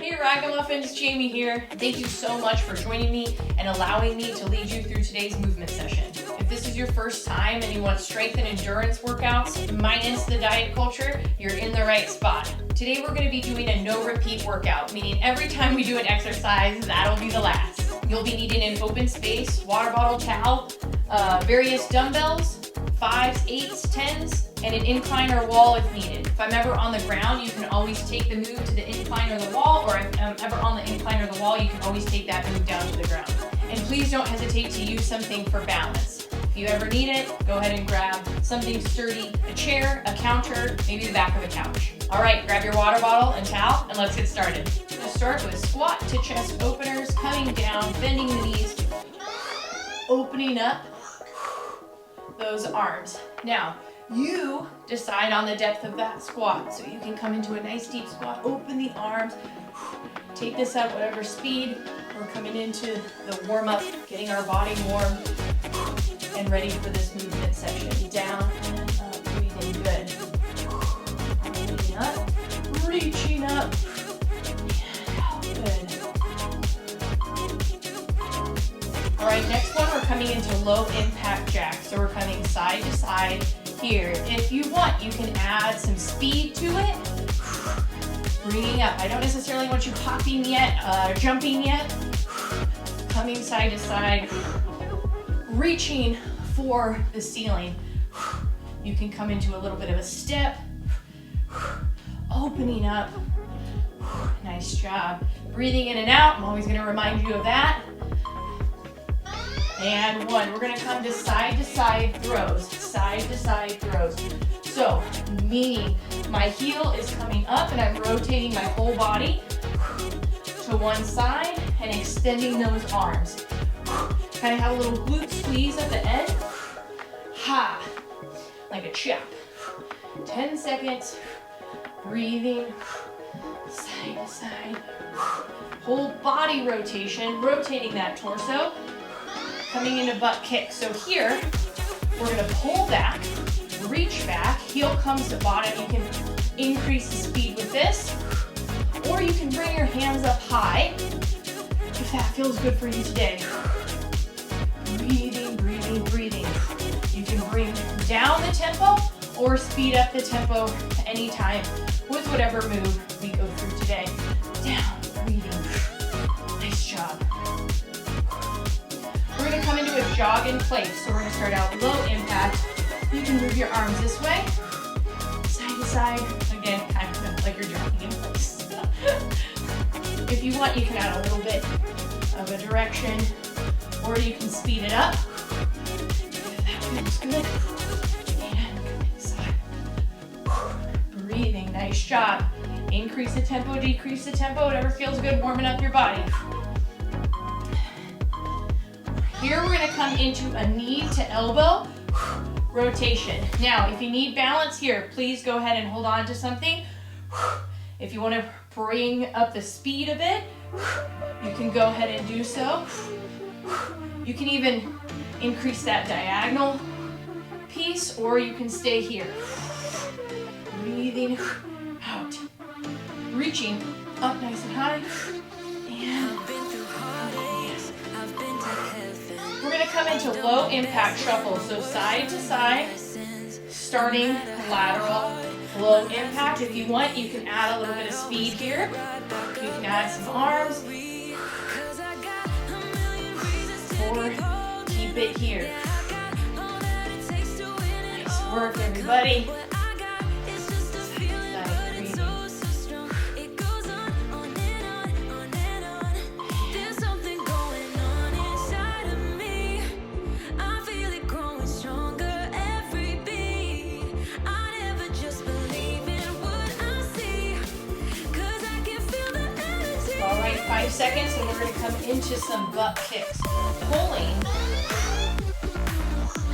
Hey Ragamuffins, Jamie here. Thank you so much for joining me and allowing me to lead you through today's movement session. If this is your first time and you want strength and endurance workouts minus the diet culture, you're in the right spot. Today we're going to be doing a no repeat workout, meaning every time we do an exercise, that'll be the last. You'll be needing an open space, water bottle, towel, various dumbbells, 5s, 8s, 10s, and an incline or wall if needed. If I'm ever on the ground, you can always take the move to the incline or the wall, or if I'm ever on the incline or the wall, you can always take that move down to the ground. And please don't hesitate to use something for balance. If you ever need it, go ahead and grab something sturdy, a chair, a counter, maybe the back of a couch. All right, grab your water bottle and towel, and let's get started. I'm gonna start with squat to chest openers, coming down, bending the knees, opening up those arms. Now, you decide on the depth of that squat. So you can come into a nice deep squat, open the arms, take this at whatever speed. We're coming into the warm up, getting our body warm and ready for this movement session. Down and up, breathing good. Reaching up, reaching up. Good. All right, next one, we're coming into low impact jack. So we're coming side to side here. If you want, you can add some speed to it. Bringing up. I don't necessarily want you hopping yet, jumping yet. Coming side to side. Reaching for the ceiling. You can come into a little bit of a step. Opening up. Nice job. Breathing in and out. I'm always going to remind you of that. And one. We're going to come to side throws. Side to side throws. So, meaning my heel is coming up and I'm rotating my whole body to one side and extending those arms. Kind of have a little glute squeeze at the end. Ha! Like a chop. 10 seconds. Breathing. Side to side. Whole body rotation. Rotating that torso. Coming into butt kick. So here, we're going to pull back, reach back, heel comes to bottom. You can increase the speed with this, or you can bring your hands up high if that feels good for you today. Breathing, breathing, breathing. You can bring down the tempo or speed up the tempo anytime with whatever move we go through today. Down, breathing. Nice job. We're going to come into a jog in place. So we're going to start out low impact. You can move your arms this way, side to side. Again, kind of like you're jogging in place. If you want, you can add a little bit of a direction, or you can speed it up. If that feels good. And come inside. Breathing, nice job. Increase the tempo, decrease the tempo, whatever feels good, warming up your body. Here we're going to come into a knee to elbow rotation. Now, if you need balance here, please go ahead and hold on to something. If you want to bring up the speed a bit, you can go ahead and do so. You can even increase that diagonal piece, or you can stay here. Breathing out. Reaching up nice and high. And we're going to come into low impact shuffle. So side to side, starting lateral, low impact. If you want, you can add a little bit of speed here. You can add some arms. Or keep it here. Nice work, everybody. All right, 5 seconds, and we're going to come into some butt kicks. Pulling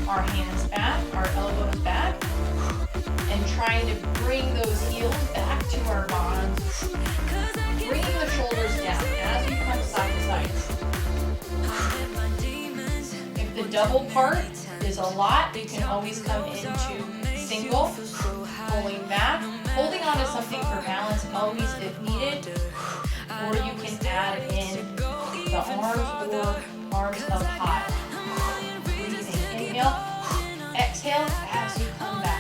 our hands back, our elbows back, and trying to bring those heels back to our bottoms. Bringing the shoulders down as we come side to side. If the double part is a lot, you can always come into single, pulling back, holding on to something for balance always if needed. or you can add in the arms or arms up high. Breathing, inhale, exhale as you come back.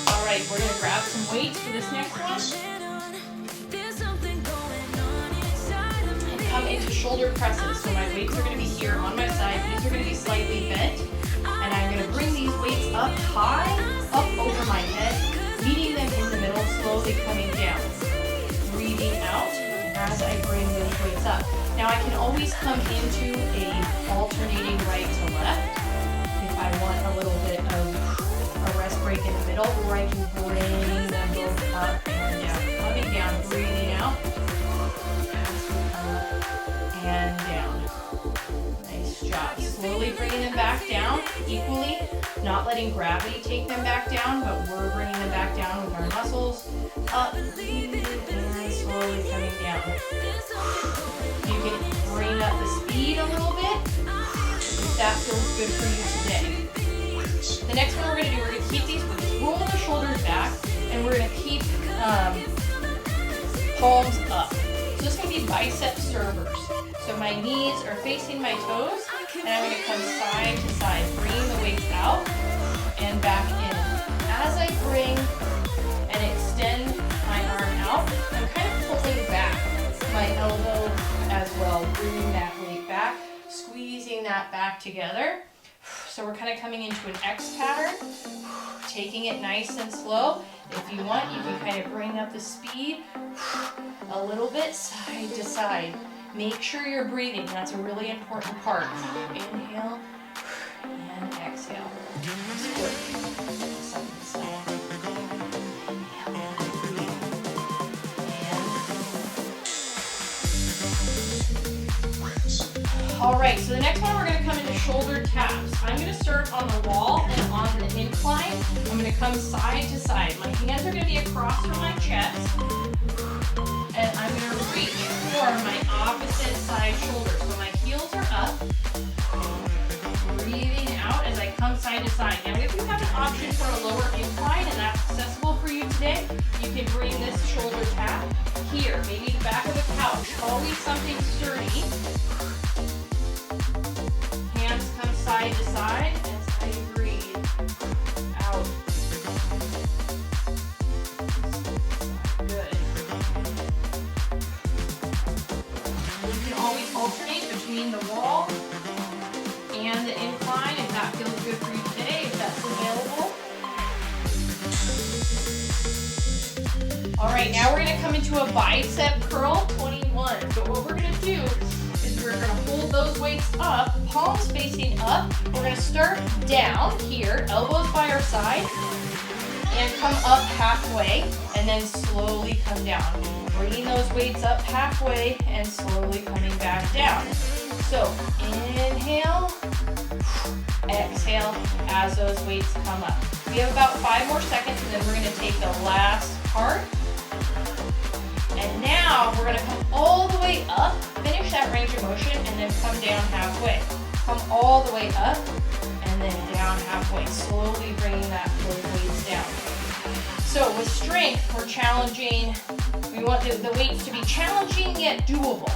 All right, we're gonna grab some weights for this next one. Come into shoulder presses. So my weights are going to be here on my side. These are going to be slightly bent. And I'm going to bring these weights up high, up over my head, meeting them in the middle, slowly coming down. Breathing out as I bring those weights up. Now I can always come into a alternating right to left if I want a little bit of a rest break in the middle, or I can bring them both up and down. Coming down, breathing out. And down. Nice job. Slowly bringing them back down equally, not letting gravity take them back down, but we're bringing them back down with our muscles up and slowly coming down. You can bring up the speed a little bit if that feels good for you today. The next one we're going to do, we're going to keep these, roll the shoulders back, and we're going to keep palms up. So this is going to be bicep servers. So my knees are facing my toes, and I'm going to come side to side, bringing the weights out and back in. As I bring and extend my arm out, I'm kind of pulling back my elbow as well, bringing that weight back, squeezing that back together. So we're kind of coming into an X pattern, taking it nice and slow. If you want, you can kind of bring up the speed a little bit, side to side. Make sure you're breathing. That's a really important part. Inhale and exhale. Side to side. All right, so the next one we're going to come into shoulder taps. I'm going to start on the wall and on the incline. I'm going to come side to side. My hands are going to be across from my chest, and I'm going to reach for my opposite side shoulder. So my heels are up, breathing out as I come side to side. Now, if you have an option for a lower incline and that's accessible for you today, you can bring this shoulder tap here, maybe the back of the couch. Always something sturdy. Hands come side to side as I breathe out. Good. You can always alternate between the wall and the incline if that feels good for you today, if that's available. All right, now we're going to come into a bicep curl 21. So what we're going to do is we're going to hold those weights up, palms facing up. We're going to start down here, elbows by our side, and come up halfway, and then slowly come down. Bringing those weights up halfway and slowly coming back down. So inhale, exhale as those weights come up. We have about 5 more seconds, and then we're going to take the last part. And now we're going to come all the way up, finish that range of motion, and then come down halfway. Come all the way up, and then down halfway, slowly bringing those weights down. So with strength, we're challenging, we want the weights to be challenging yet doable.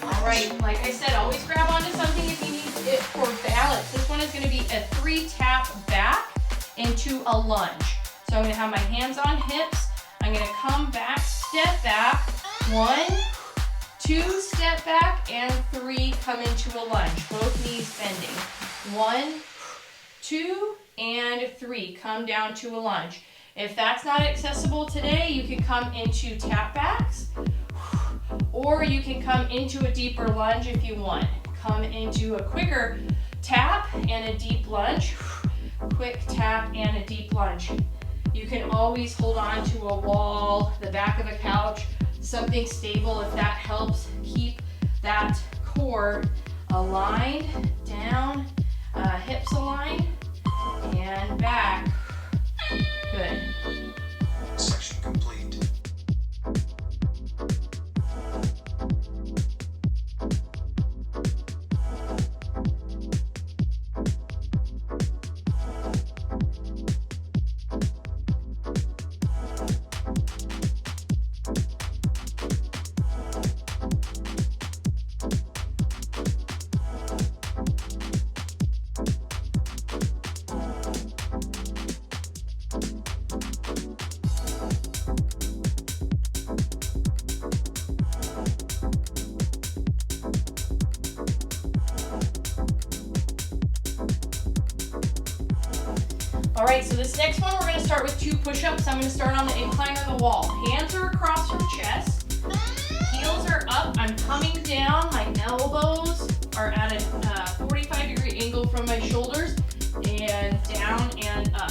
All right, like I said, always grab onto something if you need it for balance. This one is going to be a 3-tap back into a lunge. So I'm going to have my hands on hips. I'm going to come back, step back, 1, 2, step back, and 3, come into a lunge. Both knees bending. 1, 2, and 3, come down to a lunge. If that's not accessible today, you can come into tap backs, or you can come into a deeper lunge if you want. Come into a quicker tap and a deep lunge. Quick tap and a deep lunge. You can always hold on to a wall, the back of a couch, something stable if that helps keep that core aligned, down, hips aligned, and back. Good. Section complete. All right, so this next one, we're gonna start with 2 push-ups. I'm gonna start on the incline or the wall. Hands are across from chest. Heels are up. I'm coming down. My elbows are at a 45-degree angle from my shoulders, and down and up.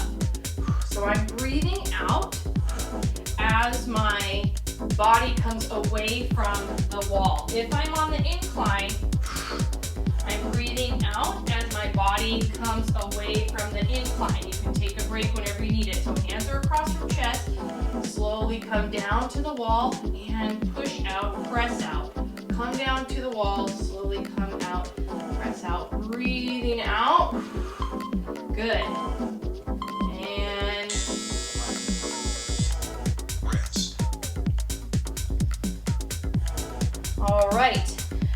So I'm breathing out as my body comes away from the wall. If I'm on the incline, I'm breathing out as my body comes away from the incline. You can take a break whenever you need it. So hands are across from chest. Slowly come down to the wall and push out, press out. Come down to the wall, slowly come out, press out. Breathing out. Good. And rest. all right.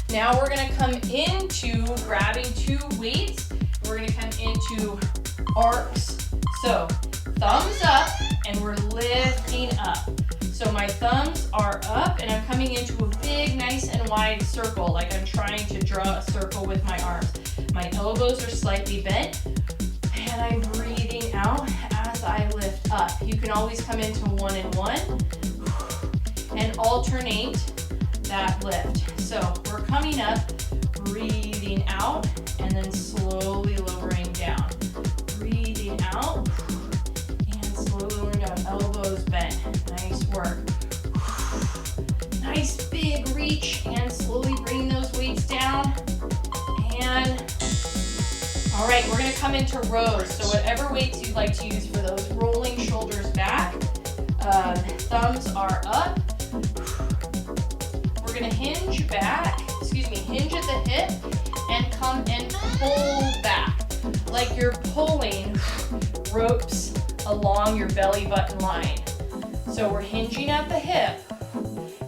Now we're gonna come into grabbing 2 weights. We're gonna come into arcs. So thumbs up, and we're lifting up. So my thumbs are up, and I'm coming into a big, nice and wide circle, like I'm trying to draw a circle with my arms. My elbows are slightly bent, and I'm breathing out as I lift up. You can always come into 1 and 1 and alternate that lift. So we're coming up, breathing out, and then slowly lowering down. Breathing out, and slowly lowering down. Elbows bent. Nice work. Nice big reach, and slowly bring those weights down. And all right, we're gonna come into rows. So whatever weights you'd like to use for those, rolling shoulders back. Thumbs are up. We're gonna hinge back, hinge at the hip, and come and pull back. Like you're pulling ropes along your belly button line. So we're hinging at the hip,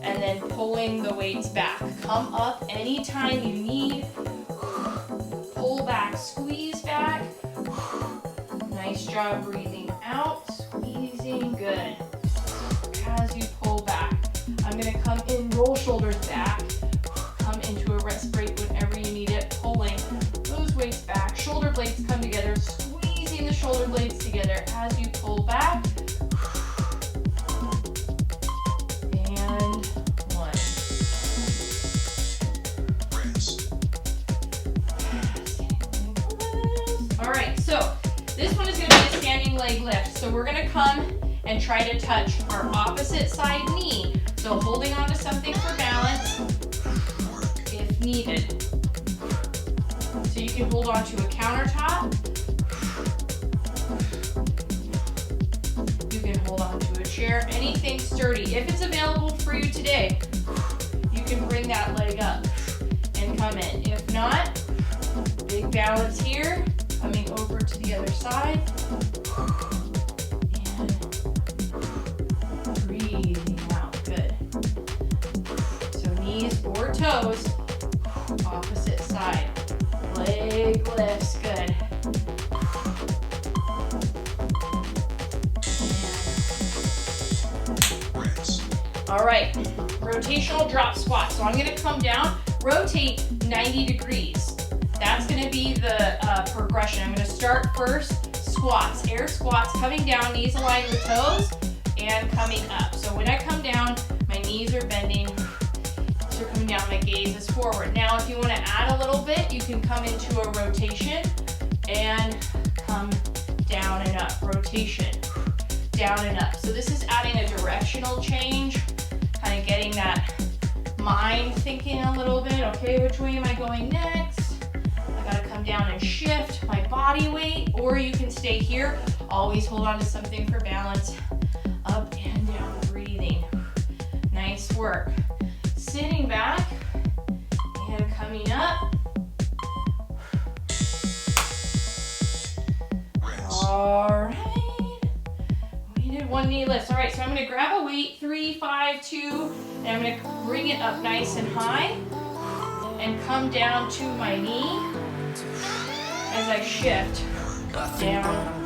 and then pulling the weights back. Come up anytime you need. Pull back, squeeze back. Nice job breathing out, squeezing, good. As you pull back, I'm gonna come in, roll shoulders back, come into a rest break whenever you need it, pulling those weights back, shoulder blades come together, squeezing the shoulder blades together as you pull back. And 1. Rest. All right, so this one is gonna be a standing leg lift. So we're gonna come and try to touch our opposite side knee. So holding on to something for balance if needed. So you can hold on to a countertop. You can hold on to a chair, anything sturdy. If it's available for you today, you can bring that leg up and come in. If not, big balance here, coming over to the other side. Breathing out, good. So knees or toes, opposite side. Leg lifts, good. Rest. All right, rotational drop squat. So I'm gonna come down, rotate 90 degrees. That's gonna be the progression. I'm gonna start first, squats, air squats, coming down, knees aligned with toes, and coming up. So when I come down, my knees are bending, so coming down, my gaze is forward. Now if you want to add a little bit, you can come into a rotation and come down and up, rotation, down and up. So this is adding a directional change, kind of getting that mind thinking a little bit. Okay, which way am I going next? I gotta come down and shift my body weight, or you can stay here. Always hold on to something for balance. Up and down, breathing. Nice work. Sitting back and coming up. Rest. All right. We did 1 knee lift. All right, so I'm gonna grab a weight, 3, 5, 2, and I'm gonna bring it up nice and high and come down to my knee as I shift down.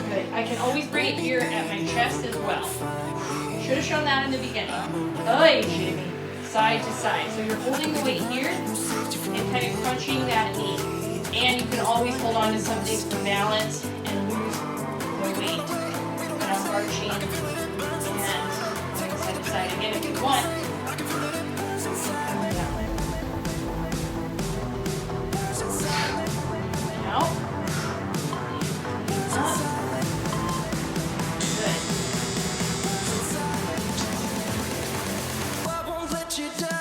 Good. I can always bring it here at my chest as well. Should have shown that in the beginning. Oh, Jimmy. side to side. So you're holding the weight here and kind of crunching that knee. And you can always hold on to something for balance and lose the weight. And I'm arching and going side to side again if you want. And out. Up. Good. I won't let you down.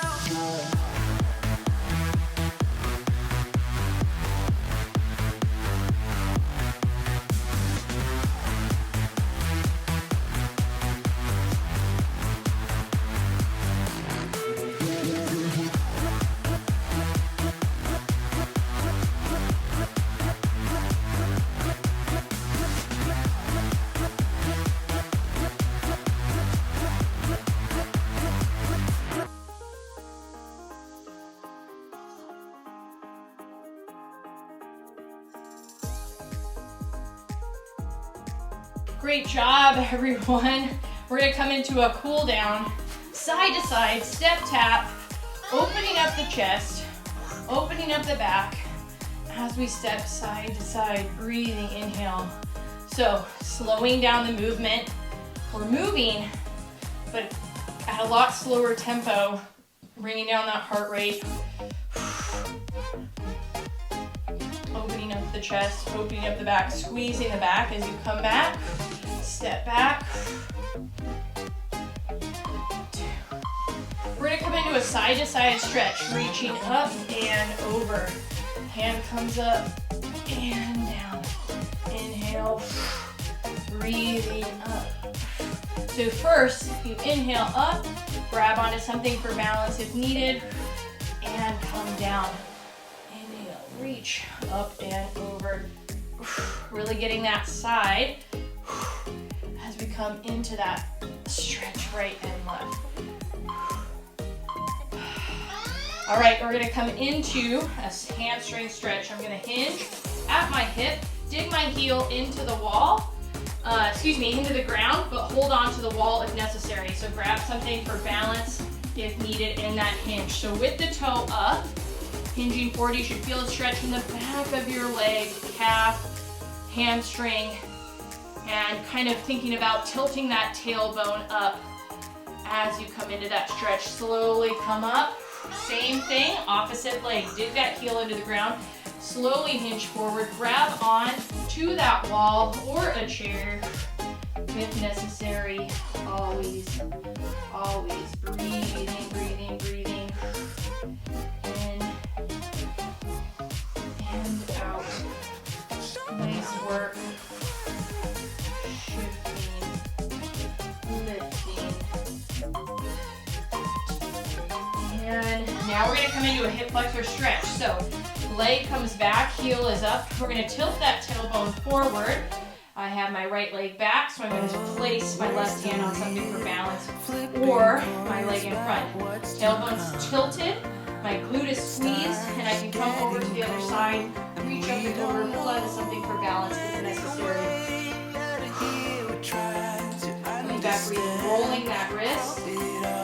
Great job, everyone. We're gonna come into a cool down, side to side, step tap, opening up the chest, opening up the back as we step side to side, breathing, inhale. So slowing down the movement. We're moving, but at a lot slower tempo, bringing down that heart rate. Opening up the chest, opening up the back, squeezing the back as you come back. Step back. We're gonna come into a side-to-side stretch, reaching up and over. Hand comes up and down. Inhale, breathing up. So first, you inhale up, grab onto something for balance if needed, and come down. Inhale, reach up and over. Really getting that side as we come into that stretch right and left. All right, we're gonna come into a hamstring stretch. I'm gonna hinge at my hip, dig my heel into the wall, into the ground, but hold on to the wall if necessary. So grab something for balance if needed in that hinge. So with the toe up, hinging forward, you should feel a stretch in the back of your leg, calf, hamstring, and kind of thinking about tilting that tailbone up as you come into that stretch. Slowly come up. Same thing, opposite leg. Dig that heel into the ground. Slowly hinge forward. Grab on to that wall or a chair if necessary. Always, always breathing, breathing, breathing. In and out. Nice work. Lifting. And now we're going to come into a hip flexor stretch. So leg comes back, heel is up. We're going to tilt that tailbone forward. I have my right leg back, so I'm going to place my left hand on something for balance or my leg in front. Tailbone's tilted, my glute is squeezed, and I can come over to the other side, reach up and over, pull out of something for balance if necessary. Coming back, breathing, rolling that wrist,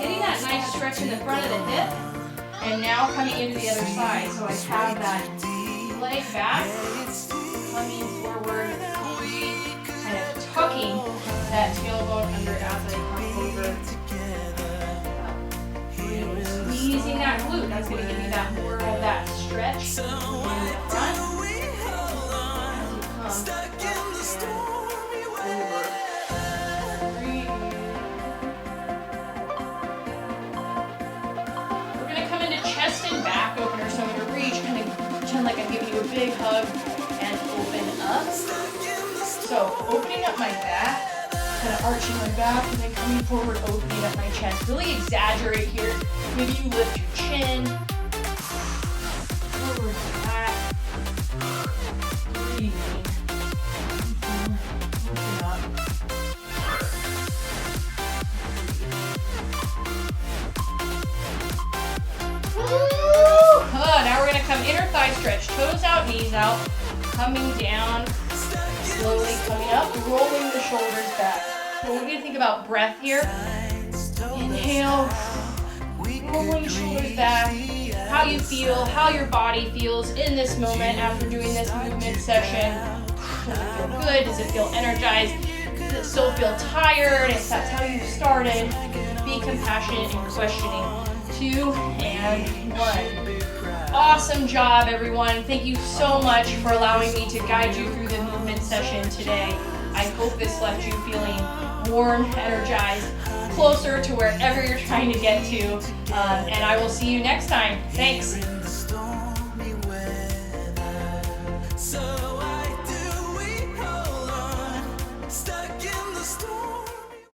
getting that nice stretch in the front of the hip, and now coming into the other side. So I have that leg back, coming forward, kind of tucking that tailbone under as I come over. Squeezing that glute, that's going to give you that more of that stretch in the front. As you come over. We're going to come into chest and back opener. So I'm going to reach, kind of pretend like I'm giving you a big hug and open up. So opening up my back, kind of arching my back, and then coming forward, opening up my chest. Really exaggerate here. Maybe you lift your chin, forward to back, breathing, open up. Now we're going to come inner thigh stretch, toes out, knees out, coming down, slowly coming up, rolling the shoulders back. So we're going to think about breath here. Inhale, rolling your shoulders back, how you feel, how your body feels in this moment after doing this movement session. Does it feel good? Does it feel energized? Does it still feel tired? If that's how you started, be compassionate and questioning. 2 and 1. Awesome job, everyone. Thank you so much for allowing me to guide you through the movement session today. I hope this left you feeling warm, energized, closer to wherever you're trying to get to. And I will see you next time. Thanks.